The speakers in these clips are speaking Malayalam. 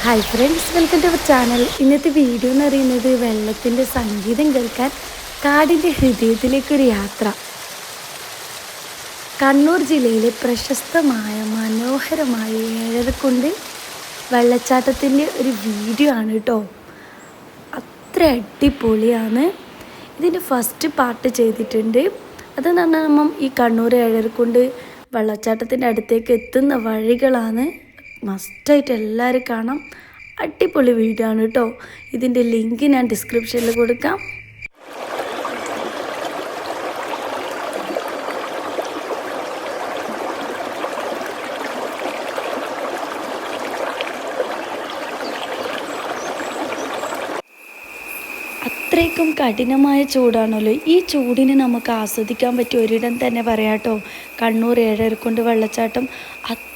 Hi friends, welcome to our channel. ഇന്നത്തെ വീഡിയോ എന്ന് പറയുന്നത് വെള്ളത്തിൻ്റെ സംഗീതം കേൾക്കാൻ കാടിൻ്റെ ഹൃദയത്തിലേക്കൊരു യാത്ര. കണ്ണൂർ ജില്ലയിലെ പ്രശസ്തമായ മനോഹരമായ ഏഴരക്കുണ്ട് വെള്ളച്ചാട്ടത്തിൻ്റെ ഒരു വീഡിയോ ആണ് കേട്ടോ. അത്ര അടിപൊളിയാണ്. ഇതിൻ്റെ ഫസ്റ്റ് പാർട്ട് ചെയ്തിട്ടുണ്ട്. അതെന്ന് പറഞ്ഞാൽ നമ്മൾ ഈ കണ്ണൂർ ഏഴരക്കുണ്ട് വെള്ളച്ചാട്ടത്തിൻ്റെ അടുത്തേക്ക് എത്തുന്ന വഴികളാണ്. മസ്റ്റായിട്ട് എല്ലാവരും കാണാം. അടിപൊളി വീഡിയോ ആണ് കേട്ടോ. ഇതിൻ്റെ ലിങ്ക് ഞാൻ ഡിസ്ക്രിപ്ഷനിൽ കൊടുക്കാം. അത്രയ്ക്കും കഠിനമായ ചൂടാണല്ലോ. ഈ ചൂടിന് നമുക്ക് ആസ്വദിക്കാൻ പറ്റിയ ഒരിടം തന്നെ പറയാം കേട്ടോ. കണ്ണൂർ ഏഴരക്കുണ്ട് വെള്ളച്ചാട്ടം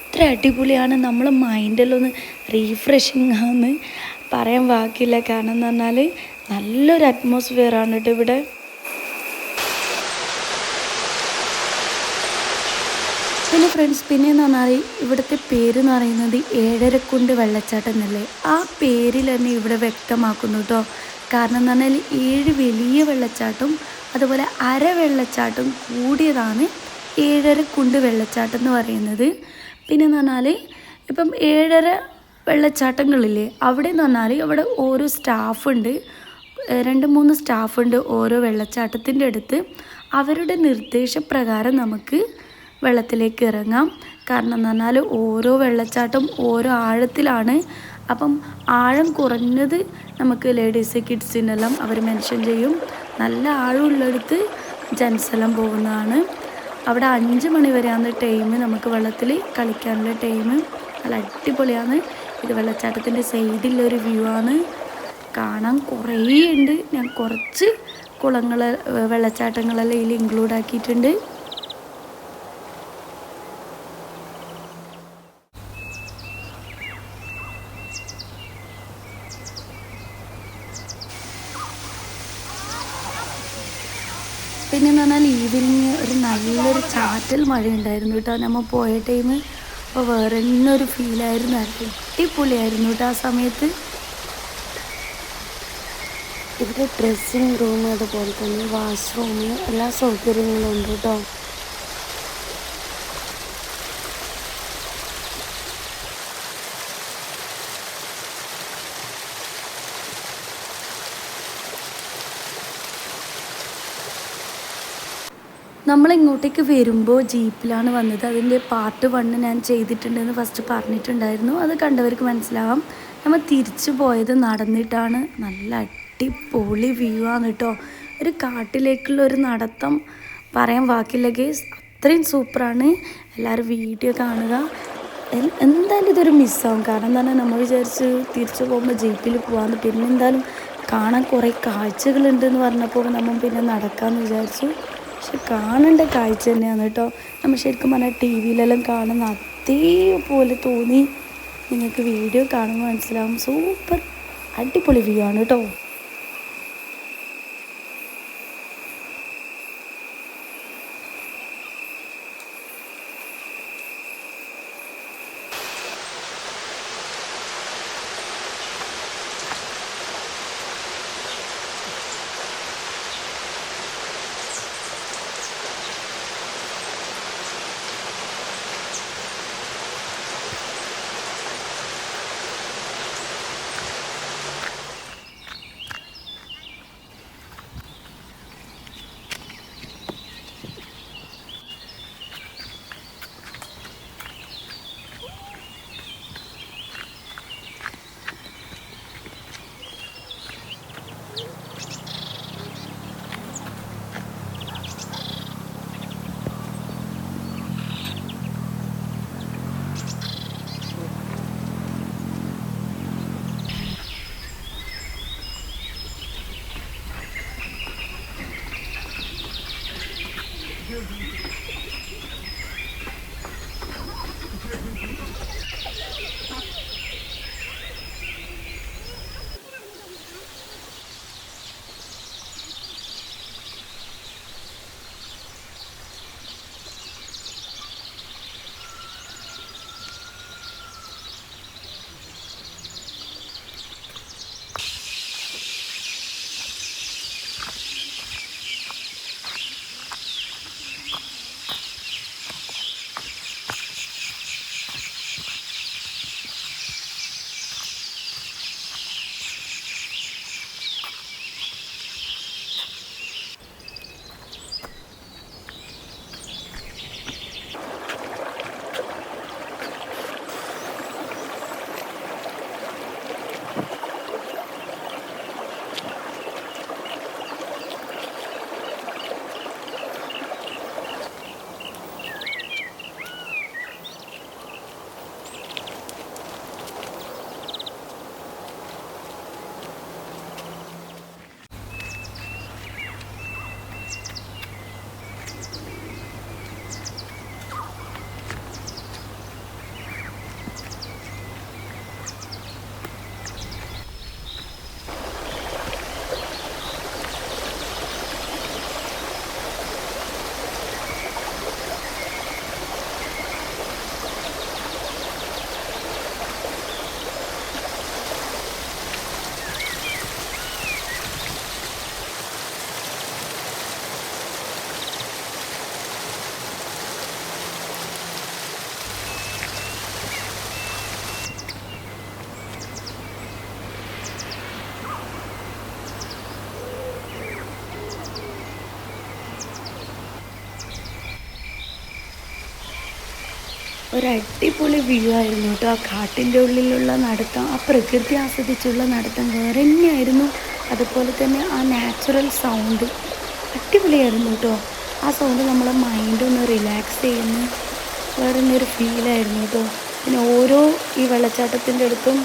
അത്ര അടിപൊളിയാണ്. നമ്മൾ മൈൻഡിലൊന്ന് റീഫ്രഷിങ് ആണെന്ന് പറയാൻ വാക്കില്ല. കാരണം എന്ന് പറഞ്ഞാൽ നല്ലൊരു അറ്റ്മോസ്ഫിയർ ആണ് കേട്ടോ ഇവിടെ. പിന്നെ ഫ്രണ്ട്സ്, പിന്നെയെന്ന് പറഞ്ഞാൽ ഇവിടുത്തെ പേരെന്ന് പറയുന്നത് ഏഴരക്കുണ്ട് വെള്ളച്ചാട്ടം എന്നല്ലേ. ആ പേരിൽ തന്നെ ഇവിടെ വ്യക്തമാക്കുന്നു കേട്ടോ. കാരണം എന്ന് പറഞ്ഞാൽ 7 വലിയ വെള്ളച്ചാട്ടം അതുപോലെ അര വെള്ളച്ചാട്ടം കൂടിയതാണ് ഏഴരക്കുണ്ട് വെള്ളച്ചാട്ടം എന്ന് പറയുന്നത്. പിന്നെന്ന് പറഞ്ഞാൽ ഇപ്പം 7.5 വെള്ളച്ചാട്ടങ്ങളില്ലേ, അവിടെ എന്ന് പറഞ്ഞാൽ അവിടെ ഓരോ സ്റ്റാഫുണ്ട്, 2-3 സ്റ്റാഫുണ്ട് ഓരോ വെള്ളച്ചാട്ടത്തിൻ്റെ അടുത്ത്. അവരുടെ നിർദ്ദേശപ്രകാരം നമുക്ക് വെള്ളത്തിലേക്ക് ഇറങ്ങാം. കാരണം എന്ന് പറഞ്ഞാൽ ഓരോ വെള്ളച്ചാട്ടം ഓരോ ആഴത്തിലാണ്. അപ്പം ആഴം കുറഞ്ഞത് നമുക്ക് ലേഡീസ് കിഡ്സിനെല്ലാം അവർ മെൻഷൻ ചെയ്യും. നല്ല ആഴമുള്ളിടത്ത് ജെൻസെല്ലാം പോകുന്നതാണ്. അവിടെ 5 മണി വരെയാണ് ടൈം നമുക്ക് വെള്ളത്തിൽ കളിക്കാനുള്ള ടൈം. നല്ല അടിപൊളിയാണ്. ഇത് വെള്ളച്ചാട്ടത്തിൻ്റെ സൈഡിലൊരു വ്യൂ ആണ്. കാണാൻ കുറേ ഉണ്ട്. ഞാൻ കുറച്ച് കുളങ്ങൾ വെള്ളച്ചാട്ടങ്ങളെല്ലാം ഇതിൽ ഇൻക്ലൂഡ് ആക്കിയിട്ടുണ്ട്. പിന്നെന്ന് പറഞ്ഞാൽ ഈവനിങ് ഒരു നല്ലൊരു ചാറ്റൽ മഴ ഉണ്ടായിരുന്നു കേട്ടോ നമ്മൾ പോയ ടൈം. അപ്പോൾ വേറെ തന്നെ ഒരു ഫീലായിരുന്നു. അടിപൊളിയായിരുന്നു കേട്ടോ ആ സമയത്ത്. ഇവിടെ ഡ്രസ്സിങ് റൂം അതുപോലെ തന്നെ വാഷ്റൂം എല്ലാ സൗകര്യങ്ങളും ഉണ്ട് കേട്ടോ. നമ്മളിങ്ങോട്ടേക്ക് വരുമ്പോൾ ജീപ്പിലാണ് വന്നത്. അതിൻ്റെ പാർട്ട് 1 ഞാൻ ചെയ്തിട്ടുണ്ടെന്ന് ഫസ്റ്റ് പറഞ്ഞിട്ടുണ്ടായിരുന്നു. അത് കണ്ടവർക്ക് മനസ്സിലാവാം. നമ്മൾ തിരിച്ചു പോയത് നടന്നിട്ടാണ്. നല്ല അടിപൊളി വ്യൂ ആണ് കേട്ടോ. ഒരു കാട്ടിലേക്കുള്ള ഒരു നടത്തം പറയാൻ വാക്കില്ല ഗേസ്. അത്രയും സൂപ്പറാണ്. എല്ലാവരും വീഡിയോ കാണുക. എന്തായാലും ഇതൊരു മിസ്സാവും. കാരണം എന്താ പറഞ്ഞാൽ നമ്മൾ വിചാരിച്ച് തിരിച്ചു പോകുമ്പോൾ ജീപ്പിൽ പോകാമെന്ന്. പിന്നെ എന്തായാലും കാണാൻ കുറേ കാഴ്ചകളുണ്ടെന്ന് പറഞ്ഞപ്പോൾ നമ്മൾ പിന്നെ നടക്കാമെന്ന് വിചാരിച്ചു. പക്ഷെ കാണേണ്ട കാഴ്ച തന്നെയാണ് കേട്ടോ. നമ്മൾ ശരിക്കും പറഞ്ഞാൽ ടി വിയിലെല്ലാം കാണുന്ന അതേപോലെ തോന്നി. നിങ്ങൾക്ക് വീഡിയോ കാണുമ്പോൾ മനസ്സിലാവും. സൂപ്പർ അടിപൊളി വ്യൂ ആണ് കേട്ടോ. ഒരു അടിപൊളി വ്യൂ ആയിരുന്നു കേട്ടോ. ആ കാട്ടിൻ്റെ ഉള്ളിലുള്ള നടത്തം, ആ പ്രകൃതി ആസ്വദിച്ചുള്ള നടത്തം വേറെ തന്നെയായിരുന്നു. അതുപോലെ തന്നെ ആ നാച്ചുറൽ സൗണ്ട് അടിപൊളിയായിരുന്നു കേട്ടോ. ആ സൗണ്ട് നമ്മളെ മൈൻഡൊന്ന് റിലാക്സ് ചെയ്യുന്ന വേറെ തന്നെ ഒരു ഫീലായിരുന്നു കേട്ടോ. പിന്നെ ഓരോ ഈ വെള്ളച്ചാട്ടത്തിൻ്റെ അടുത്തും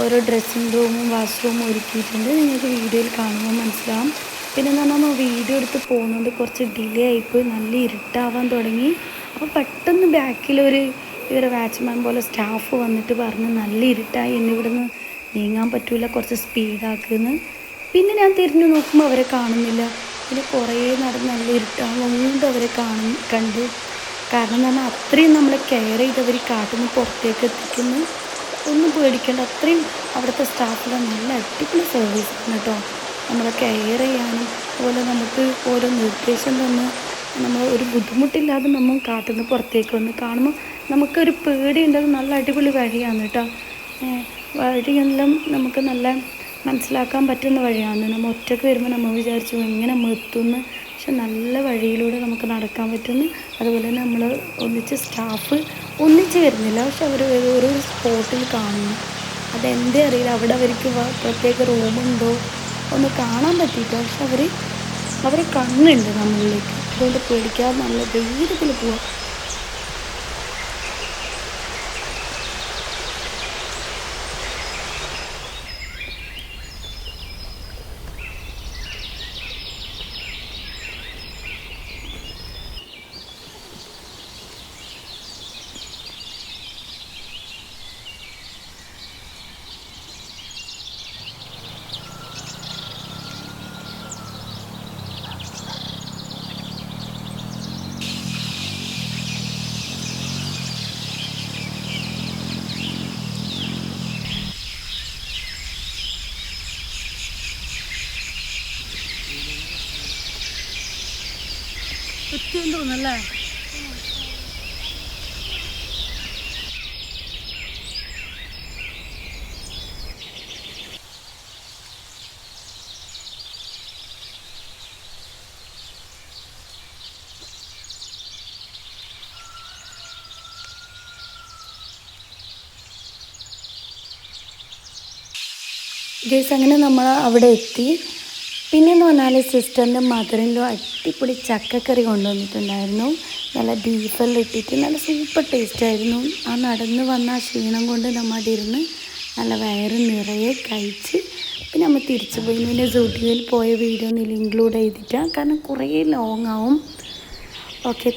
ഓരോ ഡ്രസ്സിങ് റൂമും വാഷ്റൂമും ഒരുക്കിയിട്ടുണ്ട്. നിങ്ങൾക്ക് വീഡിയോയിൽ കാണുമ്പോൾ മനസ്സിലാവും. പിന്നെ എന്ന് പറഞ്ഞാൽ നമ്മൾ വീഡിയോ എടുത്ത് പോകുന്നത് കുറച്ച് ഡിലേ ആയിപ്പോയി, നല്ല ഇരുട്ടാവാൻ തുടങ്ങി. അപ്പോൾ പെട്ടെന്ന് ബാക്കിലൊരു ഇവരെ വാച്ച്മാൻ പോലെ സ്റ്റാഫ് വന്നിട്ട് പറഞ്ഞ് നല്ല ഇരുട്ടായി, എന്നെ ഇവിടുന്ന് നീങ്ങാൻ പറ്റില്ല, കുറച്ച് സ്പീഡാക്കുമെന്ന്. പിന്നെ ഞാൻ തിരിഞ്ഞു നോക്കുമ്പോൾ അവരെ കാണുന്നില്ല. പിന്നെ കുറേ നടന്ന് നല്ല ഇരുട്ടാവുകൊണ്ട് അവരെ കണ്ടു. കാരണം എന്ന് പറഞ്ഞാൽ അത്രയും നമ്മളെ കെയർ ചെയ്തവർ കാട്ടിൽ നിന്ന് പുറത്തേക്ക് എത്തിക്കുന്നു. ഒന്നും പേടിക്കേണ്ട, അത്രയും അവിടുത്തെ സ്റ്റാഫിലെ നല്ല അടിപൊളി സർവീസാണ് കേട്ടോ. നമ്മളെ കെയർ ചെയ്യാനും അതുപോലെ നമുക്ക് ഓരോ നിർദ്ദേശം തന്ന് നമ്മൾ ഒരു ബുദ്ധിമുട്ടില്ലാതെ നമ്മൾ കാട്ടിൽ നിന്ന് പുറത്തേക്ക് വന്ന് കാണുമ്പോൾ നമുക്കൊരു പേടിയുണ്ടത്. നല്ല അടിപൊളി വഴിയാണ് കേട്ടോ. വഴിയെല്ലാം നമുക്ക് നല്ല മനസ്സിലാക്കാൻ പറ്റുന്ന വഴിയാണ്. നമ്മൾ ഒറ്റയ്ക്ക് വരുമ്പോൾ നമ്മൾ വിചാരിച്ചു എങ്ങനെ നമ്മൾ എത്തുമെന്ന്. പക്ഷെ നല്ല വഴിയിലൂടെ നമുക്ക് നടക്കാൻ പറ്റുന്നു. അതുപോലെ തന്നെ നമ്മൾ സ്റ്റാഫ് ഒന്നിച്ച് വരുന്നില്ല, പക്ഷെ അവർ ഓരോ സ്പോട്ടിൽ കാണുന്നു. അതെന്തേ അറിയില്ല, അവിടെ അവർക്ക് പ്രത്യേക റൂമുണ്ടോ ഒന്ന് കാണാൻ പറ്റിയിട്ടോ. പക്ഷെ അവർ കണ്ണുണ്ട് നമ്മളിലേക്ക്. അതുകൊണ്ട് പേടിക്കാതെ നല്ല ധൈര്യത്തിൽ പോവാം. തോന്നല്ലേ ഗൈസ്. അങ്ങനെ നമ്മൾ അവിടെ എത്തി. പിന്നെയെന്ന് പറഞ്ഞാൽ സിസ്റ്ററിൻ്റെ മദറിലോ അടിപൊളി ചക്കക്കറി കൊണ്ടുവന്നിട്ടുണ്ടായിരുന്നു. നല്ല ബീഫെല്ലാം ഇട്ടിട്ട് നല്ല സൂപ്പർ ടേസ്റ്റായിരുന്നു. ആ നടന്ന് വന്ന ആ ക്ഷീണം കൊണ്ട് നമ്മൾ അവിടെ ഇരുന്ന് നല്ല വയറ് നിറയെ കഴിച്ച് പിന്നെ നമ്മൾ തിരിച്ചു പോയി. പിന്നെ സുഡിയോയിൽ പോയ വീഡിയോ ഒന്നും ഇൻക്ലൂഡ് ചെയ്തിട്ടാണ്, കാരണം കുറേ ലോങ് ആവും. ഓക്കെ.